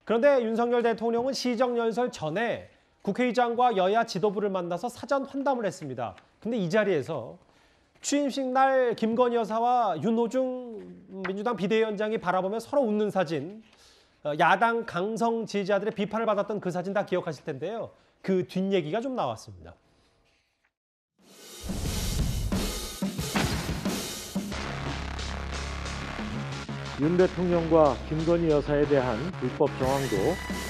그런데 윤석열 대통령은 시정연설 전에 국회의장과 여야 지도부를 만나서 사전 환담을 했습니다. 근데 이 자리에서 취임식 날 김건희 여사와 윤호중 민주당 비대위원장이 바라보며 서로 웃는 사진, 야당 강성 지지자들의 비판을 받았던 그 사진 다 기억하실 텐데요. 그 뒷얘기가 좀 나왔습니다. 윤 대통령과 김건희 여사에 대한 불법 정황도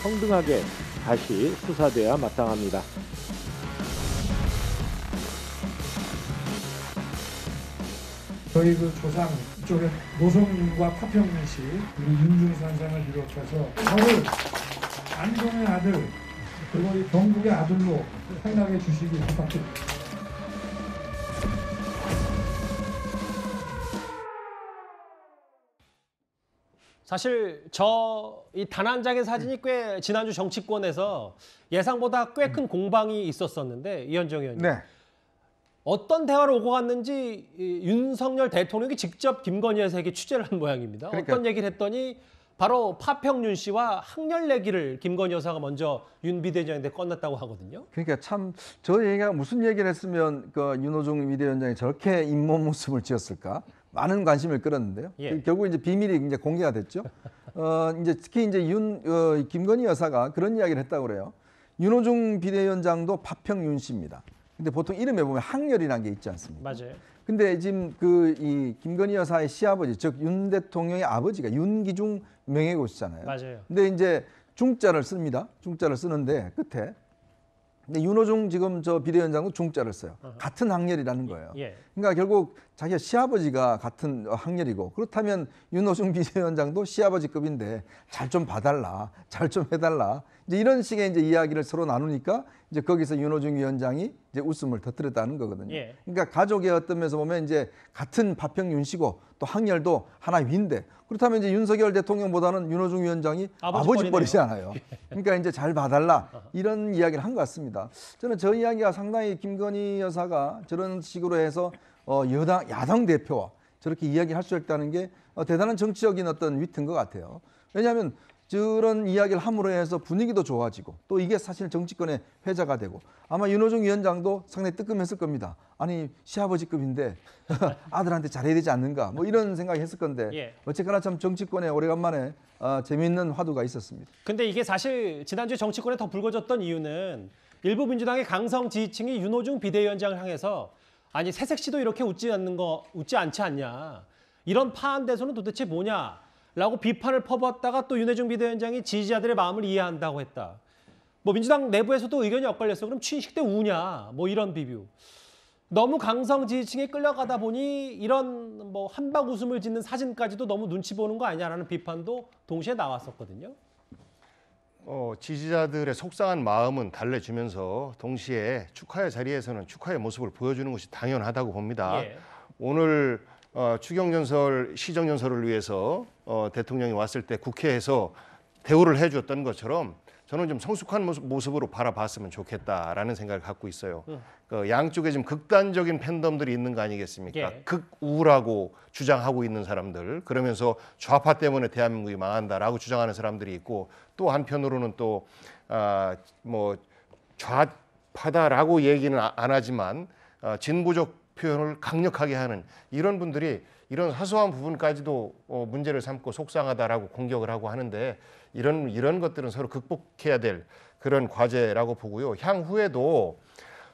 평등하게 다시 수사돼야 마땅합니다. 저희 그 조상 이쪽에 노성윤과 파평윤 씨 그리고 윤중 선생을 비롯해서 저를 안동의 아들 그리고 이 경북의 아들로 생각해 주시기 부탁드립니다. 사실 이 단 한 장의 사진이 꽤 지난주 정치권에서 예상보다 꽤 큰 공방이 있었었는데 이현정 의원님. 네. 어떤 대화를 오고 갔는지 윤석열 대통령이 직접 김건희 여사에게 취재를 한 모양입니다. 그러니까. 어떤 얘기를 했더니 바로 파평윤 씨와 학렬 내기를 김건희 여사가 먼저 윤 비대위원장한테 꺼냈다고 하거든요. 그러니까 참 저 얘기가 무슨 얘기를 했으면 그 윤호중 비대위원장이 저렇게 잇몸 웃음을 지었을까? 많은 관심을 끌었는데요. 예. 결국 이제 비밀이 이제 공개가 됐죠. 이제 특히 이제 김건희 여사가 그런 이야기를 했다고 그래요. 윤호중 비대위원장도 파평윤 씨입니다. 근데 보통 이름에 보면 학렬이라는 게 있지 않습니까? 맞아요. 근데 지금 이 김건희 여사의 시아버지, 즉 윤 대통령의 아버지가 윤기중 명예고시잖아요. 맞아요. 근데 이제 중자를 씁니다. 중자를 쓰는데 끝에. 근데 윤호중 지금 저 비대위원장도 중자를 써요. 같은 학렬이라는 거예요. 예. 그러니까 결국 자기가 시아버지가 같은 학렬이고 그렇다면 윤호중 비대위원장도 시아버지급인데 잘 좀 봐달라, 잘 좀 해달라. 이제 이런 식의 이제 이야기를 서로 나누니까 이제 거기서 윤호중 위원장이 이제 웃음을 터뜨렸다는 거거든요. 예. 그러니까 가족의 어떤 면에서 보면 이제 같은 파평윤 씨고 또 학렬도 하나 위인데 그렇다면 이제 윤석열 대통령보다는 윤호중 위원장이 아버지 뻘이잖아요. 그러니까 이제 잘 봐달라 이런 이야기를 한 것 같습니다. 저는 저 이야기가 상당히 김건희 여사가 저런 식으로 해서 야당 대표와 저렇게 이야기할 수 있다는 게 대단한 정치적인 어떤 위트인 것 같아요. 왜냐하면 저런 이야기를 함으로 해서 분위기도 좋아지고 또 이게 사실 정치권의 회자가 되고 아마 윤호중 위원장도 상당히 뜨끔했을 겁니다. 아니 시아버지급인데 아들한테 잘해야 되지 않는가 뭐 이런 생각이 했을 건데 예. 어쨌거나 참 정치권에 오래간만에 재미있는 화두가 있었습니다. 근데 이게 사실 지난주 정치권에 더 불거졌던 이유는 일부 민주당의 강성 지지층이 윤호중 비대위원장을 향해서 아니 새색 씨도 이렇게 웃지 않지 않냐. 이런 파한 대선은 도대체 뭐냐. 라고 비판을 퍼부었다가 또 윤호중 비대위원장이 지지자들의 마음을 이해한다고 했다. 뭐 민주당 내부에서도 의견이 엇갈렸어. 그럼 취임식 때 우냐. 뭐 이런 비뷰. 너무 강성 지지층에 끌려가다 보니 이런 뭐 한박 웃음을 짓는 사진까지도 너무 눈치 보는 거 아니냐라는 비판도 동시에 나왔었거든요. 지지자들의 속상한 마음은 달래주면서 동시에 축하의 자리에서는 축하의 모습을 보여주는 것이 당연하다고 봅니다. 예. 오늘 추경연설, 시정연설을 위해서 대통령이 왔을 때 국회에서 대우를 해주었던 것처럼 저는 좀 성숙한 모습으로 바라봤으면 좋겠다라는 생각을 갖고 있어요. 그 양쪽에 좀 극단적인 팬덤들이 있는 거 아니겠습니까? 예. 극우라고 주장하고 있는 사람들, 그러면서 좌파 때문에 대한민국이 망한다라고 주장하는 사람들이 있고 또 한편으로는 또 뭐 좌파다라고 얘기는 안 하지만 진보적 표현을 강력하게 하는 이런 분들이 이런 사소한 부분까지도 문제를 삼고 속상하다라고 공격을 하고 하는데 이런 것들은 서로 극복해야 될 그런 과제라고 보고요. 향후에도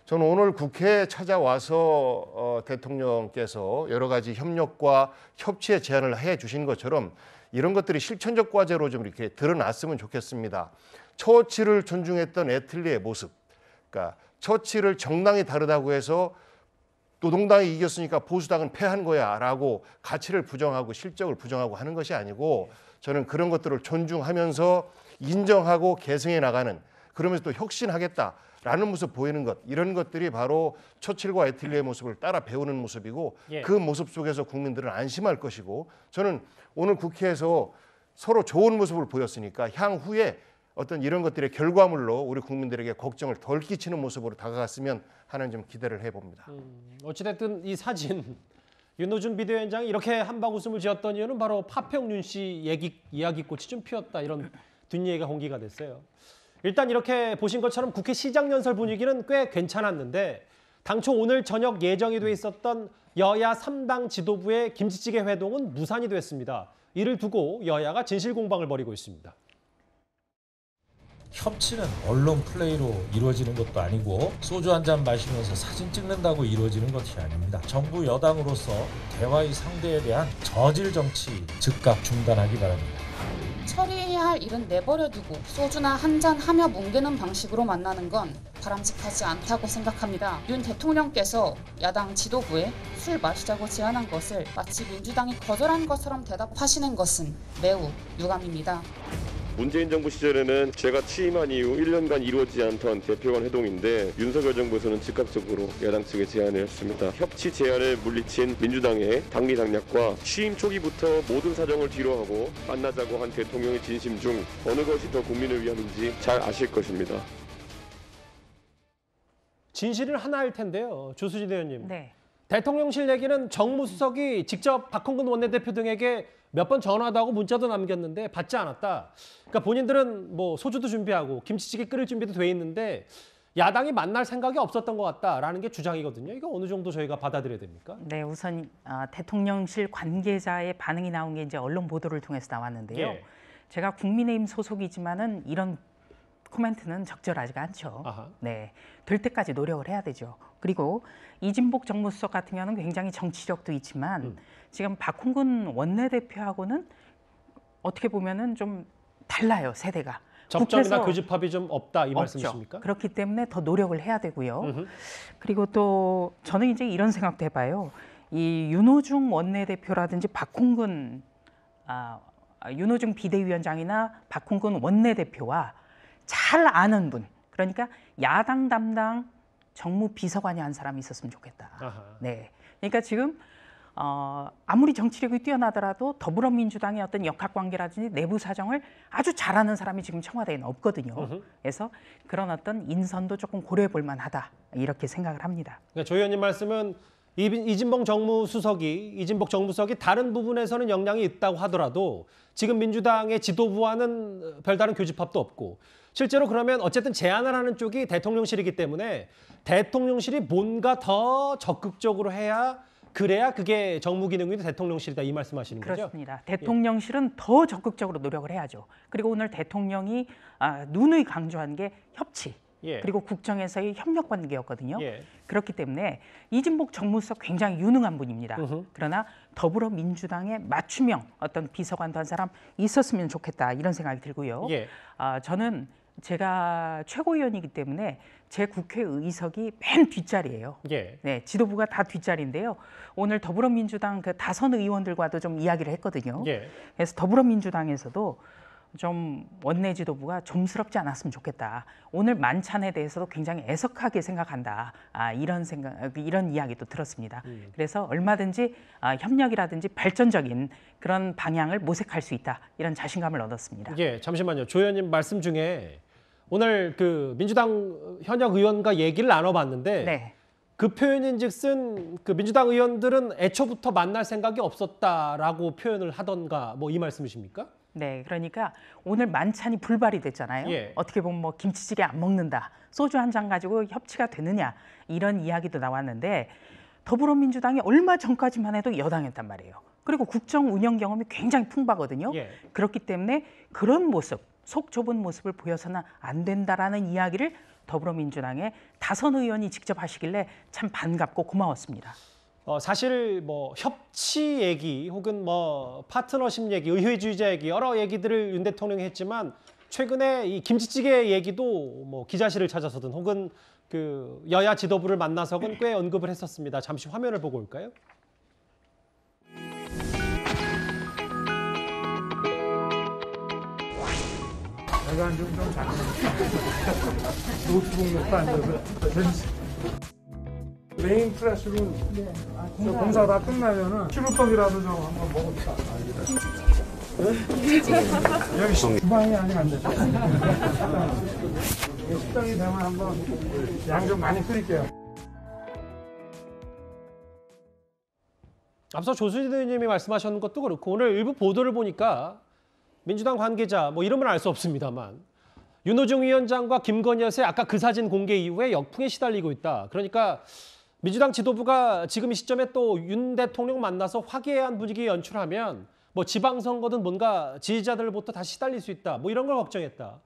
저는 오늘 국회에 찾아와서 대통령께서 여러 가지 협력과 협치의 제안을 해 주신 것처럼 이런 것들이 실천적 과제로 좀 이렇게 드러났으면 좋겠습니다. 처치를 존중했던 애틀리의 모습, 그러니까 처치를 정당이 다르다고 해서 노동당이 이겼으니까 보수당은 패한 거야 라고 가치를 부정하고 실적을 부정하고 하는 것이 아니고 저는 그런 것들을 존중하면서 인정하고 계승해 나가는 그러면서 또 혁신하겠다라는 모습 보이는 것 이런 것들이 바로 처칠과 애틀리의 모습을 따라 배우는 모습이고 예. 그 모습 속에서 국민들은 안심할 것이고 저는 오늘 국회에서 서로 좋은 모습을 보였으니까 향후에 어떤 이런 것들의 결과물로 우리 국민들에게 걱정을 덜 끼치는 모습으로 다가갔으면 하는 좀 기대를 해봅니다. 어찌됐든 이 사진 윤호중 비대위원장이 이렇게 한박 웃음을 지었던 이유는 바로 파평윤 씨 이야기꽃이 좀 피었다 이런 뒷얘기가 공개가 됐어요. 일단 이렇게 보신 것처럼 국회 시장연설 분위기는 꽤 괜찮았는데 당초 오늘 저녁 예정이 돼 있었던 여야 3당 지도부의 김치찌개 회동은 무산이 됐습니다. 이를 두고 여야가 진실 공방을 벌이고 있습니다. 협치는 언론 플레이로 이루어지는 것도 아니고 소주 한 잔 마시면서 사진 찍는다고 이루어지는 것이 아닙니다. 정부 여당으로서 대화의 상대에 대한 저질 정치 즉각 중단하기 바랍니다. 처리해야 할 일은 내버려두고 소주나 한잔 하며 뭉개는 방식으로 만나는 건 바람직하지 않다고 생각합니다. 윤 대통령께서 야당 지도부에 술 마시자고 제안한 것을 마치 민주당이 거절한 것처럼 대답하시는 것은 매우 유감입니다. 문재인 정부 시절에는 제가 취임한 이후 1년간 이루어지지 않던 대표간 회동인데 윤석열 정부에서는 즉각적으로 야당 측에 제안을 했습니다. 협치 제안을 물리친 민주당의 당리당략과 취임 초기부터 모든 사정을 뒤로하고 만나자고 한 대통령의 진심 중 어느 것이 더 국민을 위함인지 잘 아실 것입니다. 진실은 하나일 텐데요. 조수진 의원님. 네. 대통령실 얘기는 정무수석이 직접 박홍근 원내대표 등에게 몇 번 전화도 하고 문자도 남겼는데 받지 않았다. 그러니까 본인들은 뭐 소주도 준비하고 김치찌개 끓일 준비도 돼 있는데 야당이 만날 생각이 없었던 것 같다라는 게 주장이거든요. 이거 어느 정도 저희가 받아들여야 됩니까? 네, 우선 대통령실 관계자의 반응이 나온 게 이제 언론 보도를 통해서 나왔는데요. 예. 제가 국민의힘 소속이지만은 이런 코멘트는 적절하지가 않죠. 아하. 네, 될 때까지 노력을 해야 되죠. 그리고 이진복 정무수석 같은 경우는 굉장히 정치력도 있지만 지금 박홍근 원내대표하고는 어떻게 보면은 좀 달라요, 세대가. 접점이나 교집합이 좀 없다 이 없죠. 말씀이십니까? 그렇기 때문에 더 노력을 해야 되고요. 그리고 또 저는 이제 이런 생각도 해봐요. 이 윤호중 원내대표라든지 박홍근 윤호중 비대위원장이나 박홍근 원내대표와 잘 아는 분, 그러니까 야당 담당 정무비서관이 한 사람이 있었으면 좋겠다. 아하. 네, 그러니까 지금 아무리 정치력이 뛰어나더라도 더불어민주당의 어떤 역학관계라든지 내부 사정을 아주 잘하는 사람이 지금 청와대에는 없거든요. 그래서 그런 어떤 인선도 조금 고려해 볼 만하다 이렇게 생각을 합니다. 그러니까 조 의원님 말씀은 이진복 정무수석이 다른 부분에서는 역량이 있다고 하더라도 지금 민주당의 지도부와는 별다른 교집합도 없고 실제로 그러면 어쨌든 제안을 하는 쪽이 대통령실이기 때문에 대통령실이 뭔가 더 적극적으로 해야 그래야 그게 정무기능이 대통령실이다 이 말씀하시는 거죠? 그렇습니다. 대통령실은 더 적극적으로 노력을 해야죠. 그리고 오늘 대통령이 누누이 강조한 게 협치. 예. 그리고 국정에서의 협력 관계였거든요. 예. 그렇기 때문에 이진복 정무수석 굉장히 유능한 분입니다. 그러나 더불어민주당의 맞춤형 어떤 비서관도 한 사람 있었으면 좋겠다 이런 생각이 들고요. 예. 저는 제가 최고위원이기 때문에 제 국회 의석이 맨 뒷자리예요. 예. 네, 지도부가 다 뒷자리인데요. 오늘 더불어민주당 그 다선 의원들과도 좀 이야기를 했거든요. 예. 그래서 더불어민주당에서도 좀 원내 지도부가 좀스럽지 않았으면 좋겠다. 오늘 만찬에 대해서도 굉장히 애석하게 생각한다. 이런 이야기도 들었습니다. 그래서 얼마든지 협력이라든지 발전적인 그런 방향을 모색할 수 있다. 이런 자신감을 얻었습니다. 예, 잠시만요. 조 의원님 말씀 중에 오늘 그 민주당 현역 의원과 얘기를 나눠봤는데 네. 그 표현인즉슨 그 민주당 의원들은 애초부터 만날 생각이 없었다라고 표현을 하던가 뭐 이 말씀이십니까? 네, 그러니까 오늘 만찬이 불발이 됐잖아요. 예. 어떻게 보면 뭐 김치찌개 안 먹는다, 소주 한 잔 가지고 협치가 되느냐 이런 이야기도 나왔는데 더불어민주당이 얼마 전까지만 해도 여당이었단 말이에요. 그리고 국정 운영 경험이 굉장히 풍부하거든요. 예. 그렇기 때문에 그런 모습, 속 좁은 모습을 보여서는 안 된다라는 이야기를 더불어민주당의 다선 의원이 직접 하시길래 참 반갑고 고마웠습니다. 사실 뭐 협치 얘기 혹은 뭐 파트너십 얘기, 의회주의자 얘기 여러 얘기들을 윤 대통령이 했지만 최근에 이 김치찌개 얘기도 뭐 기자실을 찾아서든 혹은 그 여야 지도부를 만나서는 꽤 언급을 했었습니다. 잠시 화면을 보고 올까요? 내가 앉으면 좀 작네. 노트북 놓고 앉아서. 메인 클래스로 공사 다 끝나면은 시루떡이라도 좀 한번 먹읍시다. 여기 주방이 아직 안 됐어. 식당이 되면 한번 양 좀 많이 끓일게요. 앞서 조수진 의원님이 말씀하셨는 것도 그렇고 오늘 일부 보도를 보니까 민주당 관계자 뭐 이름은 알 수 없습니다만 윤호중 위원장과 김건희 여사의 아까 그 사진 공개 이후에 역풍에 시달리고 있다. 그러니까 민주당 지도부가 지금 이 시점에 또 윤 대통령 만나서 화기애애한 분위기 연출하면 뭐 지방선거든 뭔가 지지자들부터 다시 시달릴 수 있다. 뭐 이런 걸 걱정했다.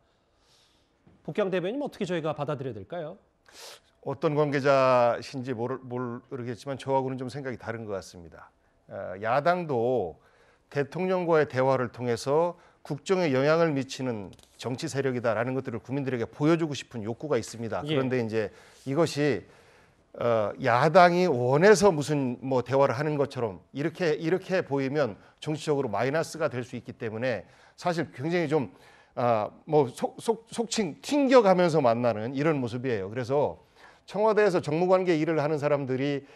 복경 대변인 어떻게 저희가 받아들여야 될까요? 어떤 관계자신지 모르겠지만 저하고는 좀 생각이 다른 것 같습니다. 야당도 대통령과의 대화를 통해서 국정에 영향을 미치는 정치 세력이다라는 것들을 국민들에게 보여주고 싶은 욕구가 있습니다. 그런데 이제 이것이 야당이 원해서 무슨 뭐 대화를 하는 것처럼 이렇게 보이면 정치적으로 마이너스가 될 수 있기 때문에 사실 굉장히 좀 뭐 속칭 튕겨가면서 만나는 이런 모습이에요. 그래서 청와대에서 정무관계 일을 하는 사람들이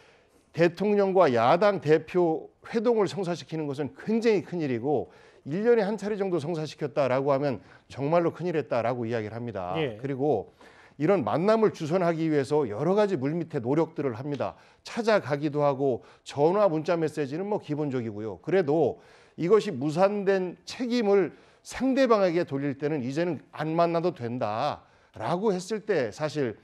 대통령과 야당 대표 회동을 성사시키는 것은 굉장히 큰일이고 1년에 한 차례 정도 성사시켰다라고 하면 정말로 큰일했다라고 이야기를 합니다. 그리고 이런 만남을 주선하기 위해서 여러 가지 물밑에 노력들을 합니다. 찾아가기도 하고 전화, 문자 메시지는 뭐 기본적이고요. 그래도 이것이 무산된 책임을 상대방에게 돌릴 때는 이제는 안 만나도 된다라고 했을 때 사실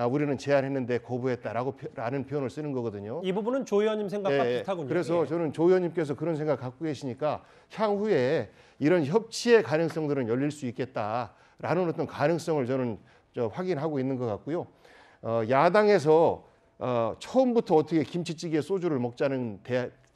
우리는 제안했는데 거부했다라는 표현을 쓰는 거거든요. 이 부분은 조 의원님 생각과 비슷하군요. 그래서 저는 조 의원님께서 그런 생각 갖고 계시니까 향후에 이런 협치의 가능성들은 열릴 수 있겠다라는 어떤 가능성을 저는 확인하고 있는 것 같고요. 야당에서 처음부터 어떻게 김치찌개 소주를 먹자는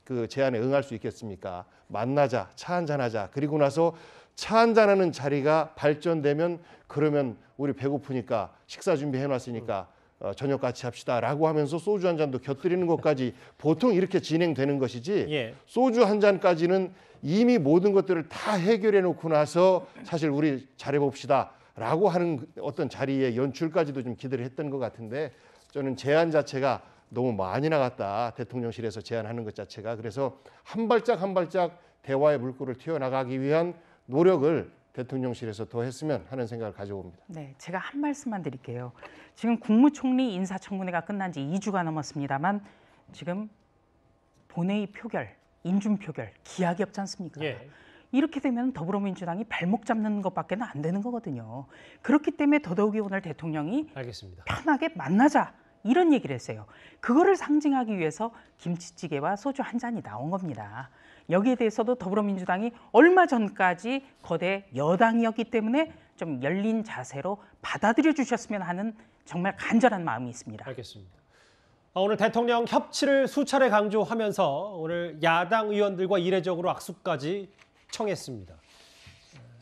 그 제안에 응할 수 있겠습니까? 만나자, 차 한잔하자. 그리고 나서 차 한잔하는 자리가 발전되면 그러면 우리 배고프니까 식사 준비해놨으니까 저녁 같이 합시다라고 하면서 소주 한 잔도 곁들이는 것까지 보통 이렇게 진행되는 것이지 소주 한 잔까지는 이미 모든 것들을 다 해결해 놓고 나서 사실 우리 잘해봅시다라고 하는 어떤 자리의 연출까지도 좀 기대를 했던 것 같은데 저는 제안 자체가 너무 많이 나갔다. 대통령실에서 제안하는 것 자체가. 그래서 한 발짝 한 발짝 대화의 물꼬를 튀어나가기 위한 노력을 대통령실에서 더 했으면 하는 생각을 가져봅니다. 네, 제가 한 말씀만 드릴게요. 지금 국무총리 인사청문회가 끝난 지 2주가 넘었습니다만 지금 본회의 표결, 인준 표결 기약이 없지 않습니까? 이렇게 되면 더불어민주당이 발목 잡는 것밖에 안 되는 거거든요. 그렇기 때문에 더더욱이 오늘 대통령이 편하게 만나자 이런 얘기를 했어요. 그거를 상징하기 위해서 김치찌개와 소주 한 잔이 나온 겁니다. 여기에 대해서도 더불어민주당이 얼마 전까지 거대 여당이었기 때문에 좀 열린 자세로 받아들여 주셨으면 하는 정말 간절한 마음이 있습니다. 알겠습니다. 오늘 대통령 협치를 수차례 강조하면서 오늘 야당 의원들과 이례적으로 악수까지 청했습니다.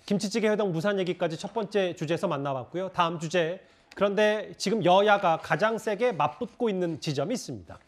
김치찌개 회동 무산 얘기까지 첫 번째 주제에서 만나봤고요. 다음 주제, 그런데 지금 여야가 가장 세게 맞붙고 있는 지점이 있습니다.